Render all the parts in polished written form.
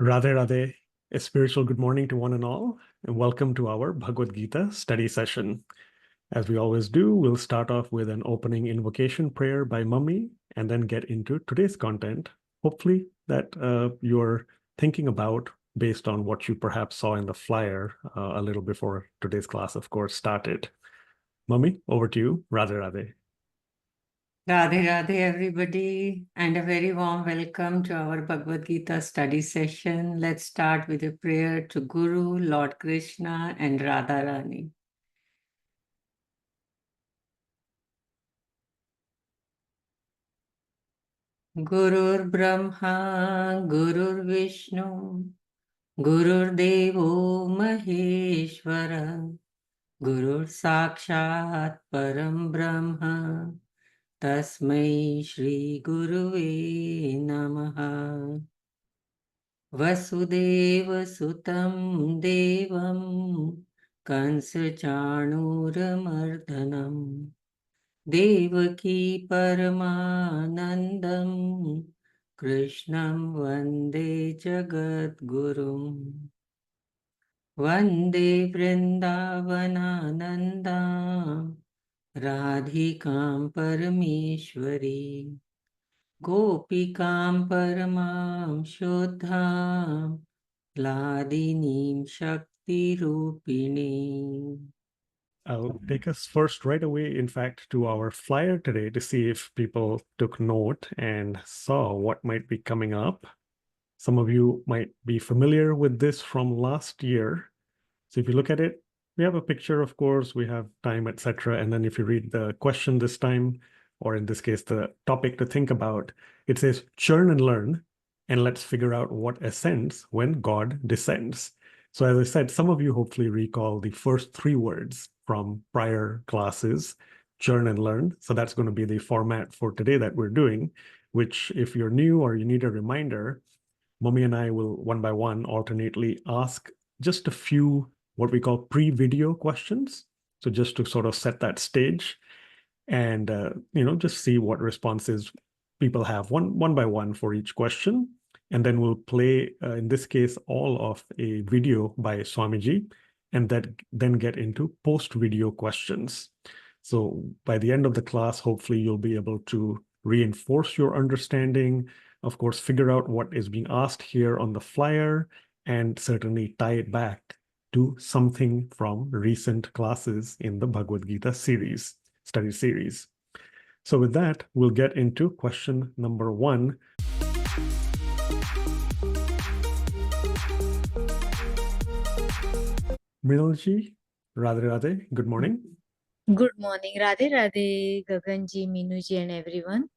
Radhe Radhe, a spiritual good morning to one and all, and welcome to our Bhagavad Gita study session. As we always do, we'll start off with an opening invocation prayer by Mummy and then get into today's content, hopefully that you're thinking about based on what you perhaps saw in the flyer a little before today's class, of course, started. Mummy, over to you. Radhe Radhe. Radhe Radhe, everybody, and a very warm welcome to our Bhagavad Gita study session. Let's start with a prayer to Guru, Lord Krishna, and Radha Rani. Gurur Brahma, Gurur Vishnu, Gurur Devo Maheshwara, Gurur Sakshat Param Brahma, Tasmai Shri Guruve Namaha. Vasudeva Sutam Devam Kansachanuramardanam Devaki Paramanandam Krishnam Vande Jagadgurum Vande Vrindavanananda Radhikam Parameshwari Gopikam Paramam Shodham Ladinim Shakti Rupini. I'll take us first right away, in fact, to our flyer today to see if people took note and saw what might be coming up. Some of you might be familiar with this from last year. So if you look at it, we have a picture, of course, we have time, etc. And then if you read the question this time, or in this case, the topic to think about, it says, churn and learn, and let's figure out what ascends when God descends. So as I said, some of you hopefully recall the first three words from prior classes, churn and learn. So that's going to be the format for today that we're doing, which if you're new or you need a reminder, Mummy and I will one by one alternately ask just a few what we call pre-video questions. So just to sort of set that stage and, just see what responses people have one by one for each question. And then we'll play, in this case, all of a video by Swamiji, and then get into post-video questions. So by the end of the class, hopefully you'll be able to reinforce your understanding, of course, figure out what is being asked here on the flyer, and certainly tie it back to something from recent classes in the Bhagavad Gita series, study series. So with that, we'll get into question number 1. Mrinalji, Radhe Radhe, good morning. Good morning, Radhe Radhe, Gaganji, Minuji, and everyone.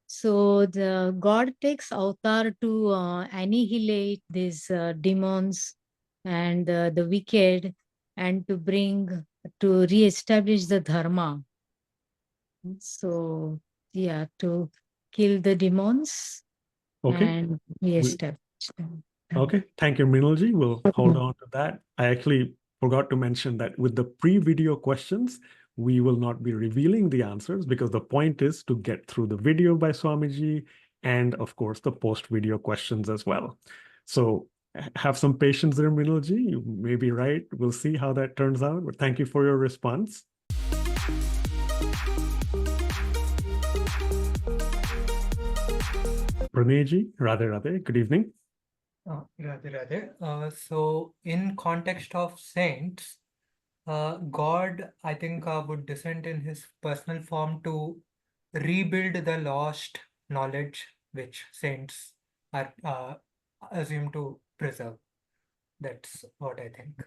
So the God takes avatar to annihilate these demons and the wicked, and to re-establish the dharma. So yeah, to kill the demons and re-establish them. Okay, thank you, Mrinalji. We'll hold on to that. I actually forgot to mention that with the pre-video questions, we will not be revealing the answers because the point is to get through the video by Swamiji and, of course, the post-video questions as well. So have some patience there, Mrinalji. You may be right. We'll see how that turns out. But thank you for your response. Pranayji, Radhe Radhe, good evening. Radhe Radhe. So in context of saints, God, I think, would descend in his personal form to rebuild the lost knowledge which saints are assumed to preserve. That's what I think.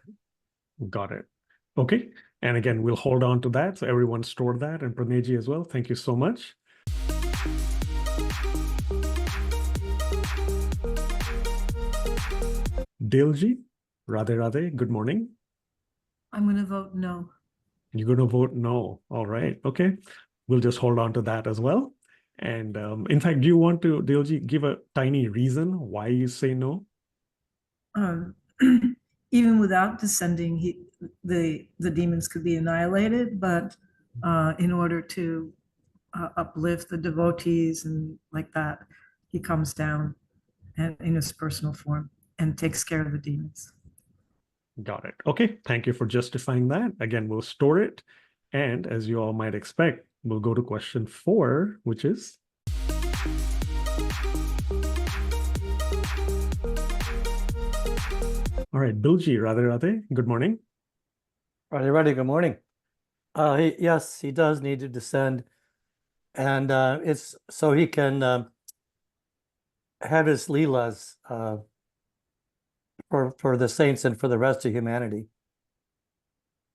Got it. Okay. And again, we'll hold on to that. So everyone store that, and Pranayji as well. Thank you so much. Dalji, Radhe Radhe, good morning. I'm going to vote no. You're going to vote no. All right. Okay. We'll just hold on to that as well. And in fact, do you want to, Dalji, give a tiny reason why you say no? Even without descending, the demons could be annihilated, but in order to uplift the devotees and like that, he comes down and in his personal form. and takes care of the demons. Got it. Okay, thank you for justifying that. Again, we'll store it. And as you all might expect, we'll go to question 4, which is, all right, Bilji, Radhe, good morning. Radhe, good morning. Yes, he does need to descend, and it's so he can have his leelas for the saints and for the rest of humanity.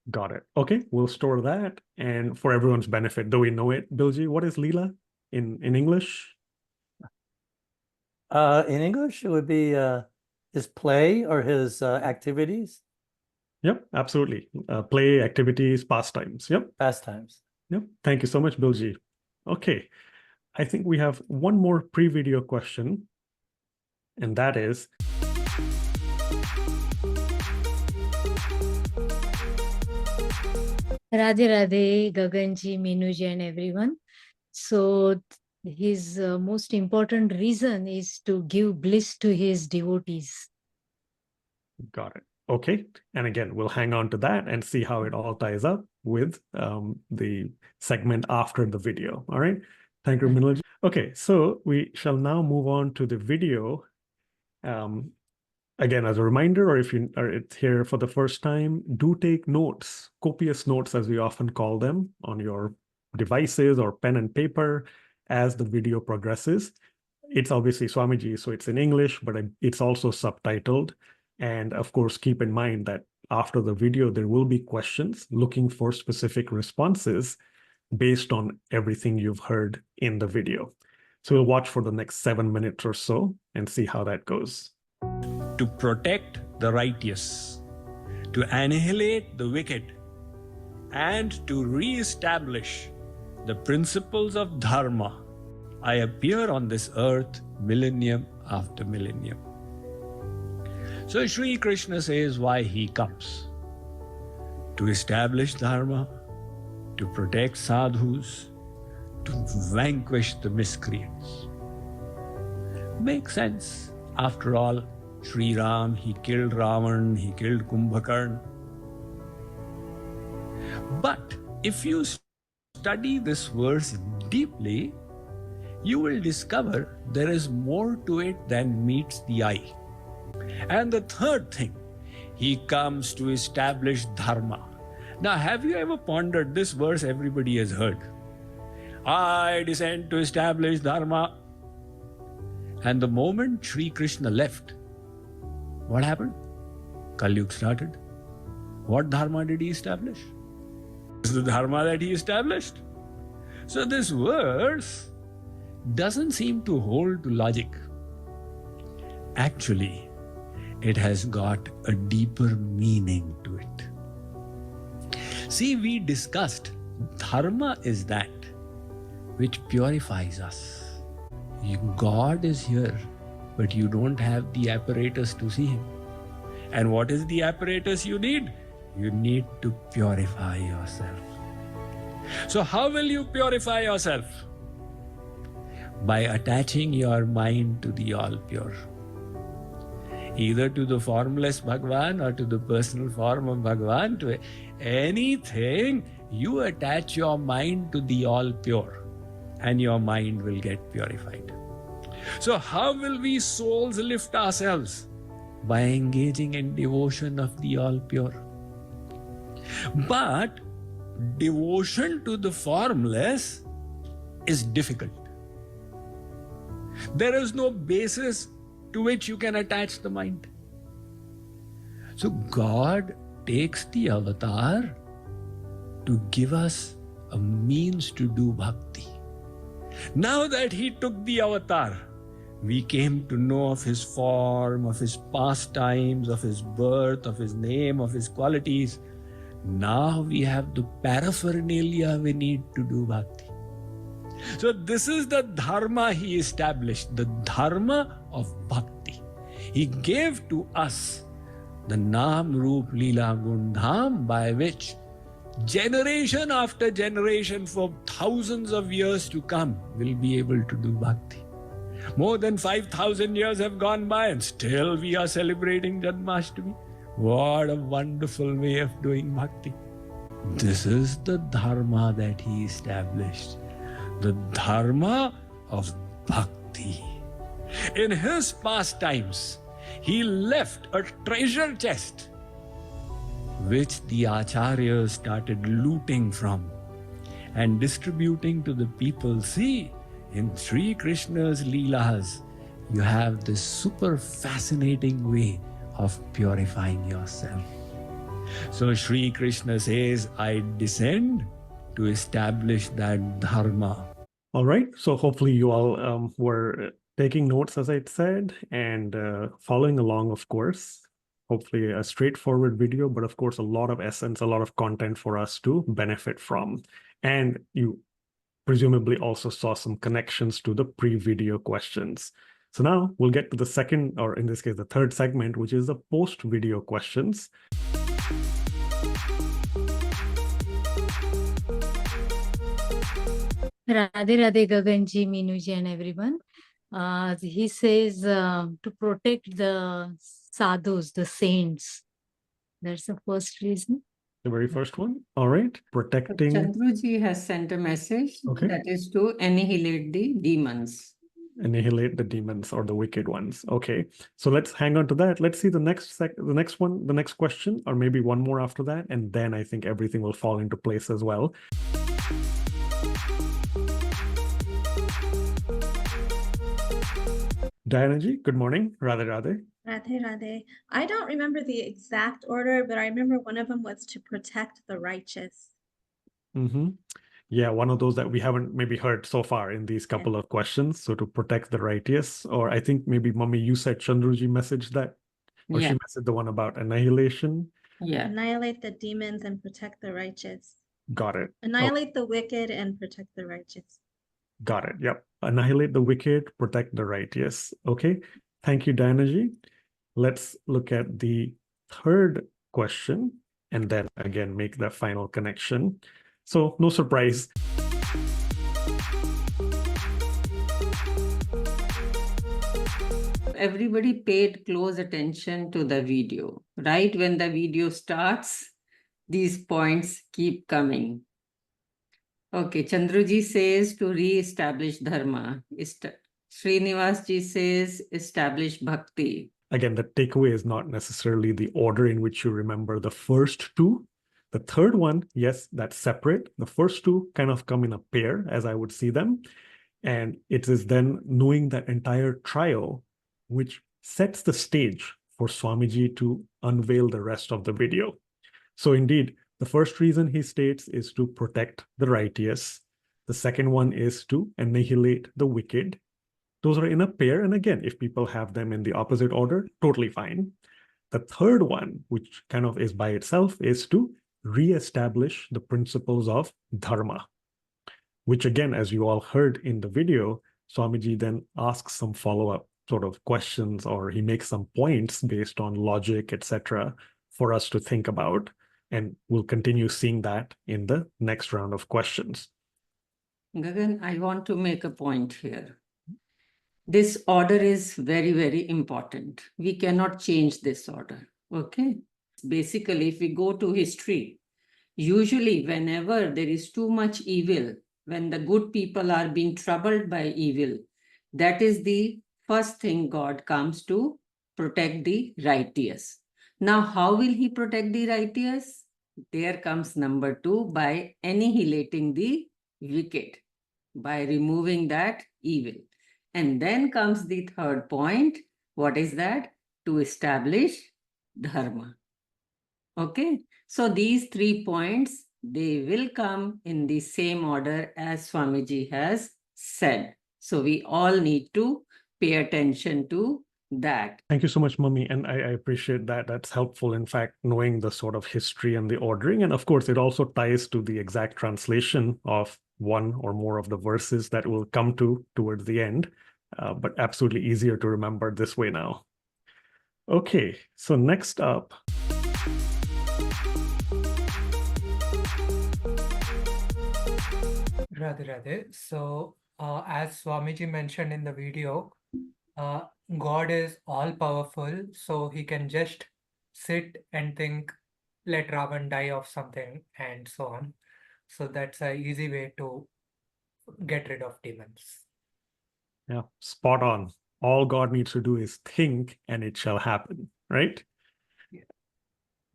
Got it. Okay, we'll store that. And for everyone's benefit, do we know it, Bilji? What is Leela in English? In English, it would be his play or his activities. Yep, absolutely. Play, activities, pastimes. Yep. Pastimes. Yep. Thank you so much, Bilji. Okay, I think we have one more pre-video question, and that is, Radhe, Gaganji, Minuji, and everyone. So his most important reason is to give bliss to his devotees. got it. Okay, and again, we'll hang on to that and see how it all ties up with the segment after the video. All right, thank you, Minuji. Okay, so we shall now move on to the video. Again, as a reminder, or if you are here for the first time, do take notes, copious notes, as we often call them, on your devices or pen and paper as the video progresses. It's obviously Swamiji, so it's in English, but it's also subtitled. And of course, keep in mind that after the video, there will be questions looking for specific responses based on everything you've heard in the video. So we'll watch for the next 7 minutes or so and see how that goes. To protect the righteous, to annihilate the wicked, and to re-establish the principles of dharma, I appear on this earth millennium after millennium. So Sri Krishna says why he comes. To establish dharma, to protect sadhus, to vanquish the miscreants. Makes sense. After all, Sri Ram, he killed Ravan, he killed Kumbhakarna. But if you study this verse deeply, you will discover there is more to it than meets the eye. And the third thing, he comes to establish dharma. Now, have you ever pondered this verse everybody has heard? I descend to establish dharma. And the moment Sri Krishna left, what happened? Kali Yuga started. What dharma did he establish? This is the dharma that he established. So this verse doesn't seem to hold to logic. Actually, it has got a deeper meaning to it. See, we discussed dharma is that which purifies us. God is here, but you don't have the apparatus to see him. And what is the apparatus you need? You need to purify yourself. So how will you purify yourself? By attaching your mind to the all-pure. Either to the formless Bhagavan or to the personal form of Bhagavan, to anything, you attach your mind to the all-pure and your mind will get purified. So how will we souls lift ourselves? By engaging in devotion of the all-pure. But devotion to the formless is difficult. There is no basis to which you can attach the mind. So God takes the avatar to give us a means to do bhakti. Now that he took the avatar, we came to know of his form, of his pastimes, of his birth, of his name, of his qualities. Now we have the paraphernalia we need to do bhakti. So this is the dharma he established, the dharma of bhakti. He gave to us the Naam, Roop, Leela, Gun, Dham, by which generation after generation for thousands of years to come will be able to do bhakti. More than 5,000 years have gone by and still we are celebrating Janmashtami. What a wonderful way of doing bhakti. This is the dharma that he established. The dharma of bhakti. In his pastimes, he left a treasure chest which the acharyas started looting from and distributing to the people. See, in Sri Krishna's Leelas, you have this super fascinating way of purifying yourself. So Sri Krishna says, I descend to establish that dharma. All right. So hopefully you all were taking notes, as I said, and following along, of course. Hopefully a straightforward video, but of course a lot of essence, a lot of content for us to benefit from. And you presumably also saw some connections to the pre-video questions. So now we'll get to the second, or in this case, the third segment, which is the post-video questions. Radhe Radhe Gaganji, Minuji and everyone. He says to protect the sadhus, the saints. That's the first reason. The very first one. All right. Protecting. Chandruji has sent a message that is to annihilate the demons. Annihilate the demons or the wicked ones. Okay. So let's hang on to that. Let's see the next question, or maybe one more after that. And then I think everything will fall into place as well. Dianaji, good morning. Radhe Radhe. Radhe Radhe. I don't remember the exact order, but I remember one of them was to protect the righteous. Mm-hmm. Yeah, one of those that we haven't maybe heard so far in these couple of questions. So to protect the righteous, or I think maybe Mummy, you said Chandruji messaged that, or she messaged the one about annihilation. Yeah. Annihilate the demons and protect the righteous. Got it. Annihilate the wicked and protect the righteous. Got it. Yep. Annihilate the wicked, protect the righteous. Okay. Thank you, Dianaji. Let's look at the third question and then again make that final connection. So no surprise. Everybody paid close attention to the video. Right when the video starts, these points keep coming. Okay, Chandruji says to re-establish dharma. Srinivasji says establish bhakti. Again, the takeaway is not necessarily the order in which you remember the first two. The third one, yes, that's separate. The first two kind of come in a pair, as I would see them. And it is then knowing that entire trio, which sets the stage for Swamiji to unveil the rest of the video. So indeed, the first reason he states is to protect the righteous. The second one is to annihilate the wicked. Those are in a pair. And again, if people have them in the opposite order, totally fine. The third one, which kind of is by itself, is to re-establish the principles of dharma, which again, as you all heard in the video, Swamiji then asks some follow-up sort of questions, or he makes some points based on logic, etc., for us to think about. And we'll continue seeing that in the next round of questions. Gagan, I want to make a point here. This order is very, very important. We cannot change this order, okay? Basically, if we go to history, usually whenever there is too much evil, when the good people are being troubled by evil, that is the first thing God comes to protect the righteous. Now, how will he protect the righteous? There comes number two, by annihilating the wicked, by removing that evil. And then comes the third point. What is that? To establish dharma. Okay. So these 3 points, they will come in the same order as Swamiji has said. So we all need to pay attention to that. Thank you so much, Mummy. And I appreciate that. That's helpful, in fact, knowing the sort of history and the ordering. And of course, it also ties to the exact translation of one or more of the verses that we'll come to towards the end, but absolutely easier to remember this way now. Okay, so next up. Radhe Radhe. So, as Swamiji mentioned in the video, God is all powerful, so he can just sit and think, let Ravan die of something, and so on. So that's an easy way to get rid of demons. Yeah, spot on. All God needs to do is think and it shall happen, right? Yeah.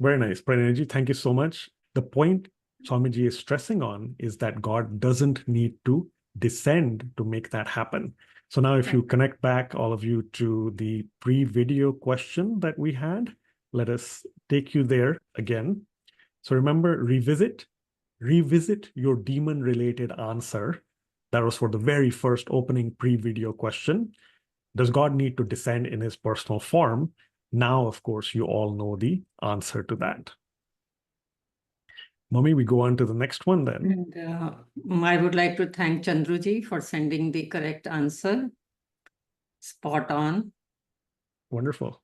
Very nice, Pranaji. Thank you so much. The point Swamiji is stressing on is that God doesn't need to descend to make that happen. So now if you connect back, all of you, to the pre-video question that we had, let us take you there again. So remember, revisit your demon-related answer. That was for the very first opening pre-video question. Does God need to descend in his personal form? Now, of course, you all know the answer to that. Mummy, we go on to the next one then. And I would like to thank Chandruji for sending the correct answer. Spot on. Wonderful.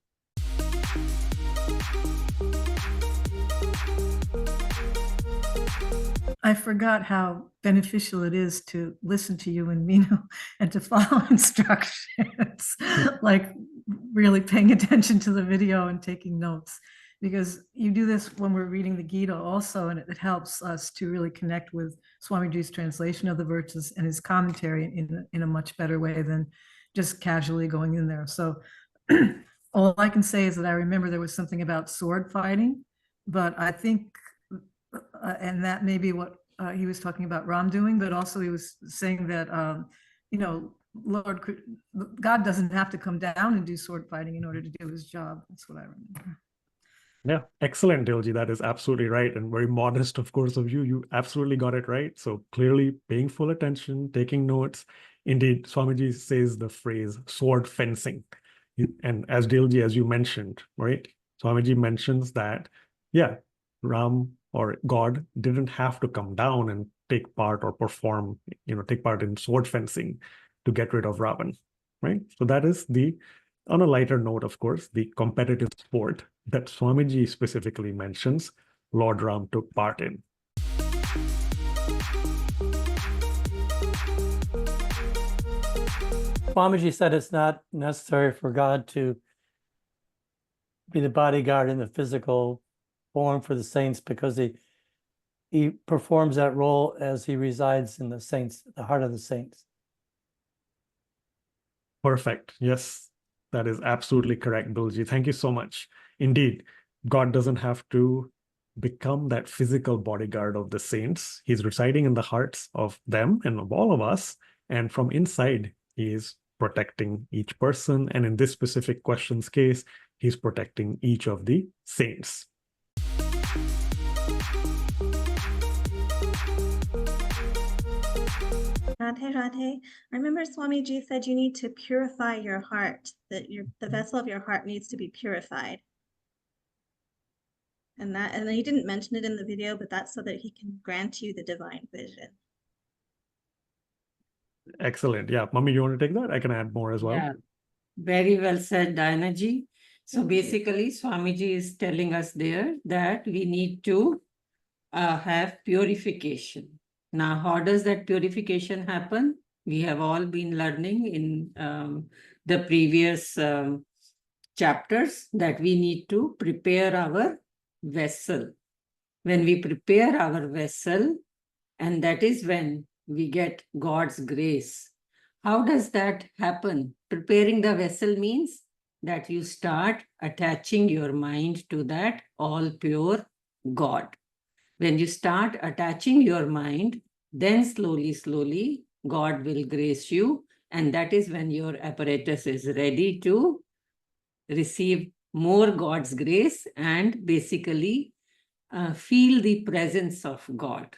I forgot how beneficial it is to listen to you and Minu and to follow instructions, like really paying attention to the video and taking notes, because you do this when we're reading the Gita also, and it helps us to really connect with Swamiji's translation of the verses and his commentary in a much better way than just casually going in there. So all I can say is that I remember there was something about sword fighting, but I think and that may be what he was talking about Ram doing, but also he was saying that, God doesn't have to come down and do sword fighting in order to do his job. That's what I remember. Yeah, excellent, Dilji. That is absolutely right. And very modest, of course, of you. You absolutely got it right. So clearly paying full attention, taking notes. Indeed, Swamiji says the phrase sword fencing. And as Dilji, as you mentioned, right? Swamiji mentions that, yeah, Ram or God didn't have to come down and take part or perform, take part in sword fencing to get rid of Ravan, right? So that is on a lighter note, of course, the competitive sport that Swamiji specifically mentions Lord Ram took part in. Swamiji said it's not necessary for God to be the bodyguard in the physical form for the saints, because he performs that role as he resides in the saints, the heart of the saints. Perfect. Yes, that is absolutely correct, Bilji. Thank you so much. Indeed, God doesn't have to become that physical bodyguard of the saints. He's residing in the hearts of them and of all of us. And from inside, he is protecting each person. And in this specific question's case, he's protecting each of the saints. Radhe, Radhe. I remember Swamiji said you need to purify your heart, that the vessel of your heart needs to be purified. And he didn't mention it in the video, but that's so that he can grant you the divine vision. Excellent. Yeah, Mummy, you want to take that? I can add more as well. Yeah, very well said, Dianaji. So basically, Swamiji is telling us there that we need to have purification. Now, how does that purification happen? We have all been learning in the previous chapters that we need to prepare our vessel. When we prepare our vessel, and that is when we get God's grace. How does that happen? Preparing the vessel means that you start attaching your mind to that all pure God. When you start attaching your mind, then slowly, slowly, God will grace you. And that is when your apparatus is ready to receive more God's grace and basically feel the presence of God.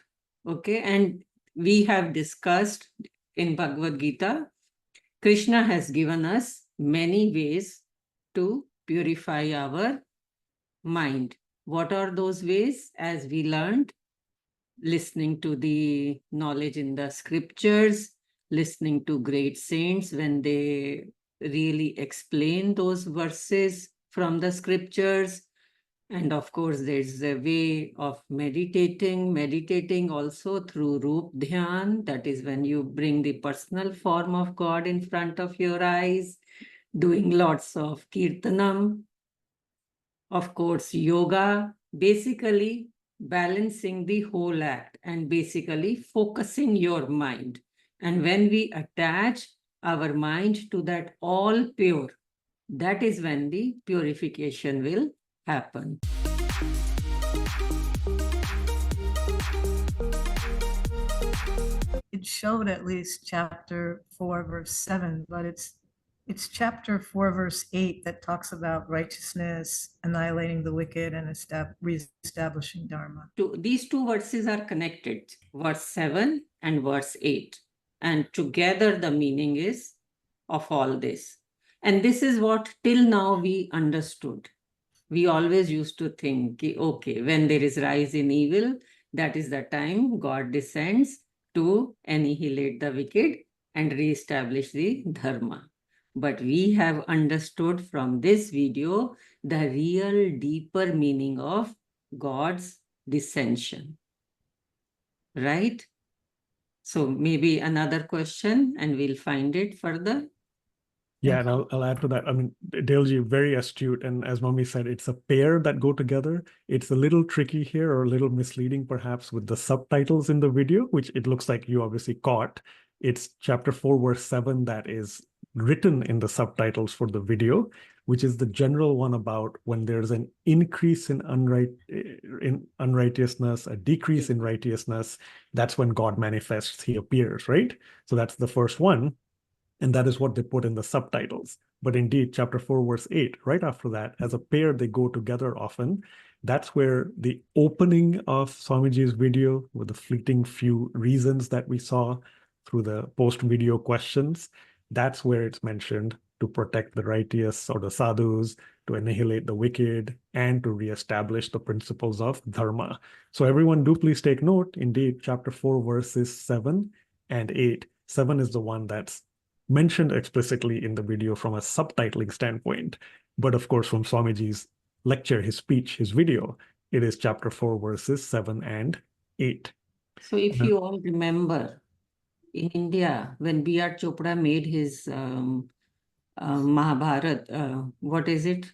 Okay, and we have discussed in Bhagavad Gita, Krishna has given us many ways to purify our mind. What are those ways? As we learned, listening to the knowledge in the scriptures, listening to great saints when they really explain those verses from the scriptures. And of course, there's a way of meditating also through Roop Dhyan. That is when you bring the personal form of God in front of your eyes. doing lots of kirtanam, of course, yoga, basically balancing the whole act and basically focusing your mind. And when we attach our mind to that all pure, that is when the purification will happen. It showed at least chapter 4, verse 7, but it's chapter 4, verse 8 that talks about righteousness, annihilating the wicked, and reestablishing Dharma. These two verses are connected, verse 7 and verse 8. And together the meaning is of all this. And this is what till now we understood. We always used to think, okay, when there is rise in evil, that is the time God descends to annihilate the wicked and reestablish the dharma. But we have understood from this video the real deeper meaning of God's dissension. Right? So maybe another question and we'll find it further. Yeah, and I'll add to that. I mean, Daleji, very astute. And as Mummy said, it's a pair that go together. It's a little tricky here or a little misleading, perhaps, with the subtitles in the video, which it looks like you obviously caught. It's chapter 4, verse 7 that is written in the subtitles for the video, which is the general one about when there's an increase in unrighteousness, a decrease in righteousness. That's when God manifests, he appears, right? So that's the first one. And that is what they put in the subtitles. But indeed, chapter 4, verse 8, right after that, as a pair, they go together often. That's where the opening of Swamiji's video with the fleeting few reasons that we saw through the post-video questions, that's where it's mentioned to protect the righteous or the sadhus, to annihilate the wicked, and to reestablish the principles of dharma. So everyone do please take note. Indeed, chapter 4, verses 7 and 8. 7 is the one that's mentioned explicitly in the video from a subtitling standpoint. But of course, from Swamiji's lecture, his speech, his video, it is chapter 4, verses 7 and 8. So if you all remember, in India, when B.R. Chopra made his Mahabharat, what is it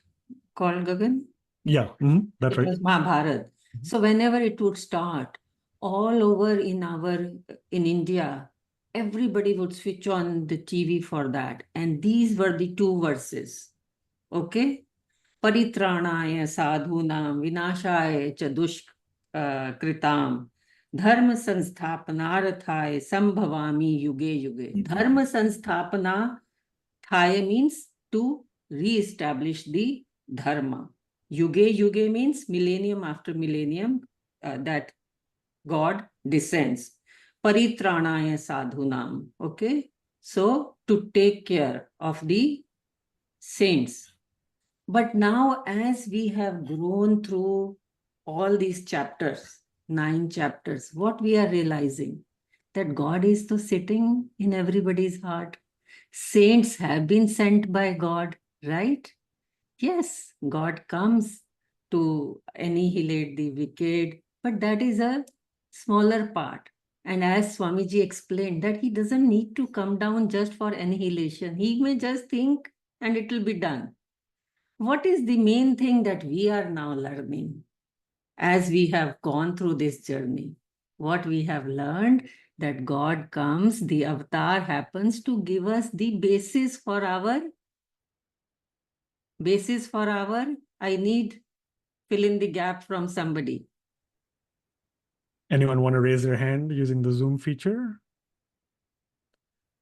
called, Gagan? Yeah, that's right. It was Mahabharat. So whenever it would start, all over in India, everybody would switch on the TV for that. And these were the two verses. Okay? Paritranaya sadhunam vinashaya cha dushkritam dharma sansthapanarathaya sambhavami yuge yuge. Dharma sansthapanarathaya means to re-establish the dharma. Yuge yuge means millennium after millennium that God descends. Paritranaya sadhunam. Okay? So to take care of the saints. But now as we have grown through all these chapters, 9 chapters, what we are realizing? That God is so sitting in everybody's heart. Saints have been sent by God, right? Yes, God comes to annihilate the wicked, but that is a smaller part. And as Swamiji explained, that he doesn't need to come down just for annihilation. He may just think and it will be done. What is the main thing that we are now learning as we have gone through this journey? What we have learned, that God comes, the avatar happens to give us the basis for our, I need fill in the gap from somebody. Anyone want to raise their hand using the Zoom feature?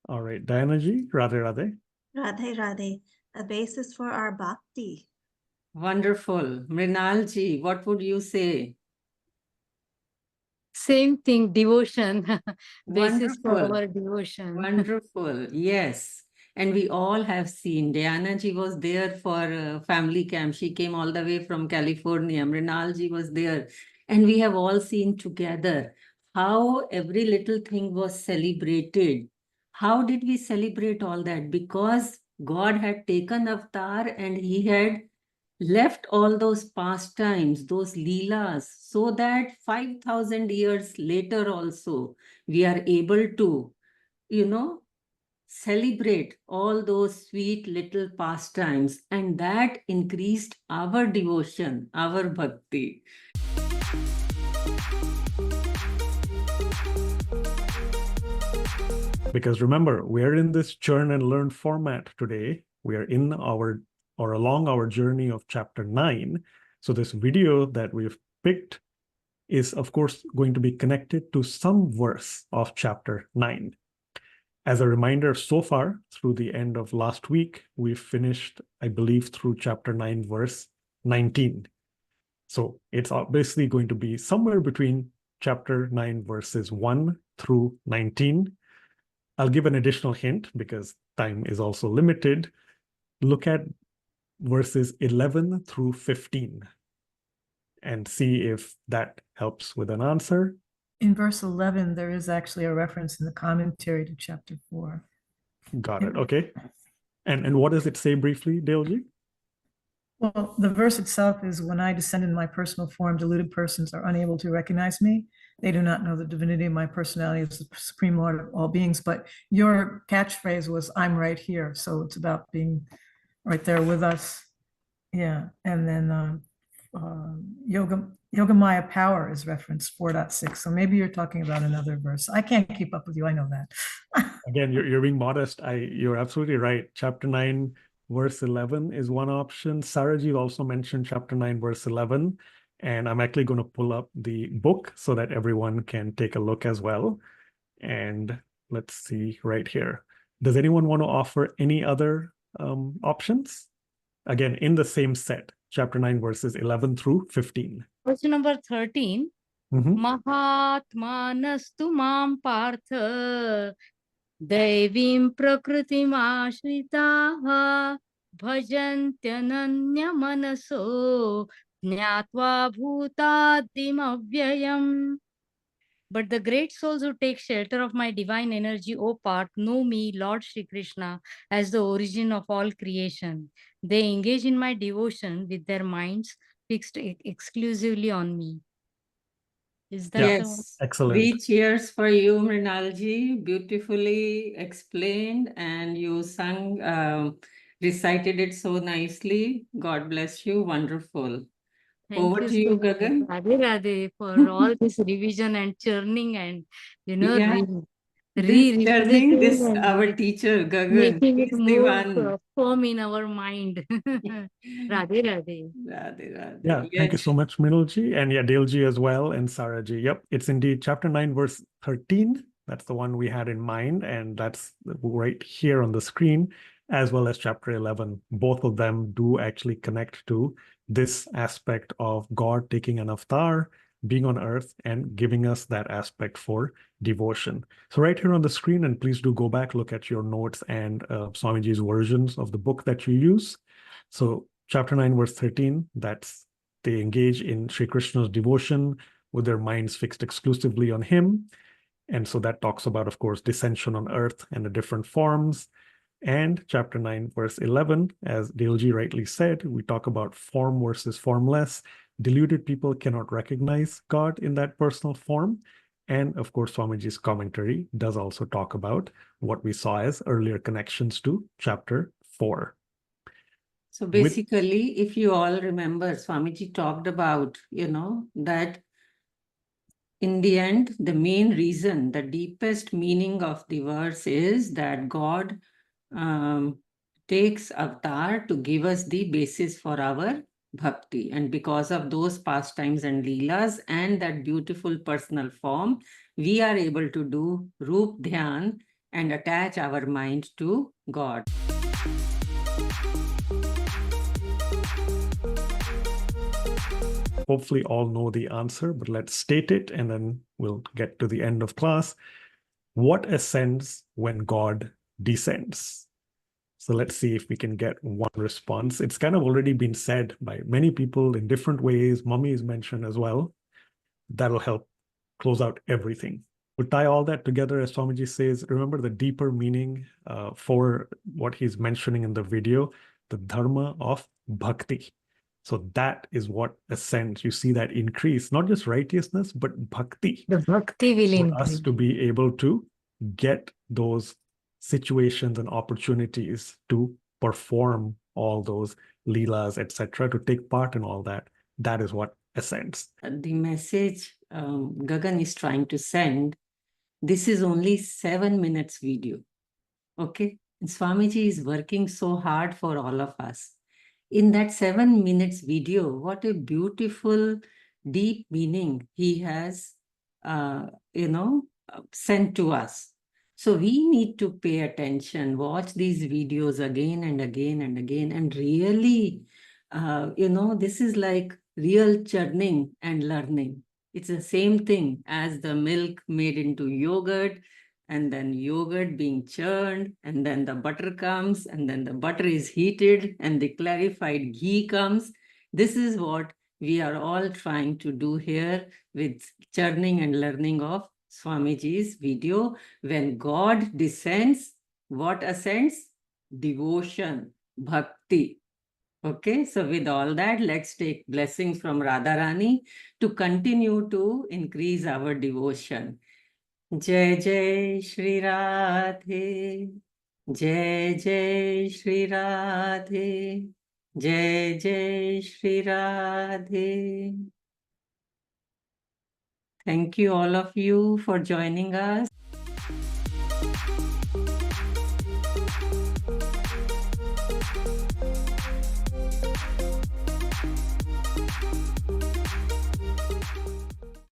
All right, Diana ji, Radhe Radhe. Radhe Radhe, a basis for our bhakti. Wonderful. Mrinal ji, what would you say? Same thing, devotion. Basis for Wonderful. our devotion. Wonderful. Yes. And we all have seen. Diana ji was there for family camp. She came all the way from California. Mrinal ji was there. And we have all seen together how every little thing was celebrated. How did we celebrate all that? Because God had taken avatar and he had left all those pastimes, those leelas, so that 5,000 years later also, we are able to, celebrate all those sweet little pastimes, and that increased our devotion, our bhakti. Because remember, we're in this churn and learn format today. We are in our or along our journey of chapter 9. So this video that we've picked is, of course, going to be connected to some verse of chapter 9. As a reminder, so far, through the end of last week, we've finished, I believe, through chapter 9, verse 19. So it's obviously going to be somewhere between chapter 9, verses 1 through 19. I'll give an additional hint because time is also limited. Look at verses 11 through 15 and see if that helps with an answer. In verse 11, there is actually a reference in the commentary to chapter 4. Got it. Okay. And what does it say briefly, Daleji? Well, the verse itself is, when I descend in my personal form, deluded persons are unable to recognize me. They do not know the divinity of my personality as the supreme Lord of all beings. But your catchphrase was, I'm right here. So it's about being right there with us. Yeah. And then Yogamaya power is referenced 4.6. So maybe you're talking about another verse. I can't keep up with you. I know that. Again, you're being modest. You're absolutely right. Chapter 9, verse 11 is one option. Saraji also mentioned chapter 9, verse 11. And I'm actually going to pull up the book so that everyone can take a look as well. And let's see right here. Does anyone want to offer any other options? Again, in the same set, chapter 9, verses 11 through 15. Verse number 13. Mahatmanastu mam partha Devim prakritim ashritaha bhajantyananya manaso jnatva bhutadim avyayam. But the great souls who take shelter of my divine energy, O Parth, know me, Lord Shri Krishna, as the origin of all creation. They engage in my devotion with their minds fixed exclusively on me. Is that the one? Yes. Excellent. 3 cheers for you, Mrinalji. Beautifully explained, and you sung, recited it so nicely. God bless you. Wonderful. Over to you, so much, Gagan. Radhe Radhe, for all this revision and churning and, Yeah. This churning, this our teacher, Gagan. making it He's the more one. firm in our mind. Radhe Radhe. Radhe, Radhe. Yeah, thank you so much, Minulji, and yeah, Daleji as well, and Saraji. Yep, it's indeed chapter 9, verse 13. That's the one we had in mind, and that's right here on the screen, as well as chapter 11. Both of them do actually connect to this aspect of God taking an avatar, being on earth, and giving us that aspect for devotion. So right here on the screen, and please do go back, look at your notes and Swamiji's versions of the book that you use. So chapter 9, verse 13, that's they engage in Sri Krishna's devotion with their minds fixed exclusively on him. And so that talks about, of course, descension on earth and the different forms. And chapter 9, verse 11, as Daleji rightly said, we talk about form versus formless. Deluded people cannot recognize God in that personal form. And of course, Swamiji's commentary does also talk about what we saw as earlier connections to chapter 4. So basically, if you all remember, Swamiji talked about, that in the end, the main reason, the deepest meaning of the verse is that God takes avatar to give us the basis for our bhakti. And because of those pastimes and leelas and that beautiful personal form, we are able to do Roop Dhyan and attach our mind to God. Hopefully all know the answer, but let's state it and then we'll get to the end of class. What ascends when God descends? So let's see if we can get one response. It's kind of already been said by many people in different ways. Mummy is mentioned as well. That'll help close out everything. We'll tie all that together, as Swamiji says. Remember the deeper meaning for what he's mentioning in the video, the dharma of bhakti. So that is what ascends. You see that increase, not just righteousness, but bhakti. The bhakti will for increase. us to be able to get those situations and opportunities to perform all those leelas, etc., to take part in all that. That is what ascends. The message Gagan is trying to send, this is only 7 minutes video. Okay? And Swamiji is working so hard for all of us. In that 7 minutes video, what a beautiful, deep meaning he has, sent to us. So we need to pay attention, watch these videos again and again and again, and really, this is like real churning and learning. It's the same thing as the milk made into yogurt, and then yogurt being churned, and then the butter comes, and then the butter is heated, and the clarified ghee comes. This is what we are all trying to do here with churning and learning of Swamiji's video. When God descends, what ascends? Devotion, bhakti. Okay, so with all that, let's take blessings from Radharani to continue to increase our devotion. Jai Jai Shri Radhe, Jai Jai Shri Radhe, Jai Jai Shri Radhe. Thank you all of you for joining us.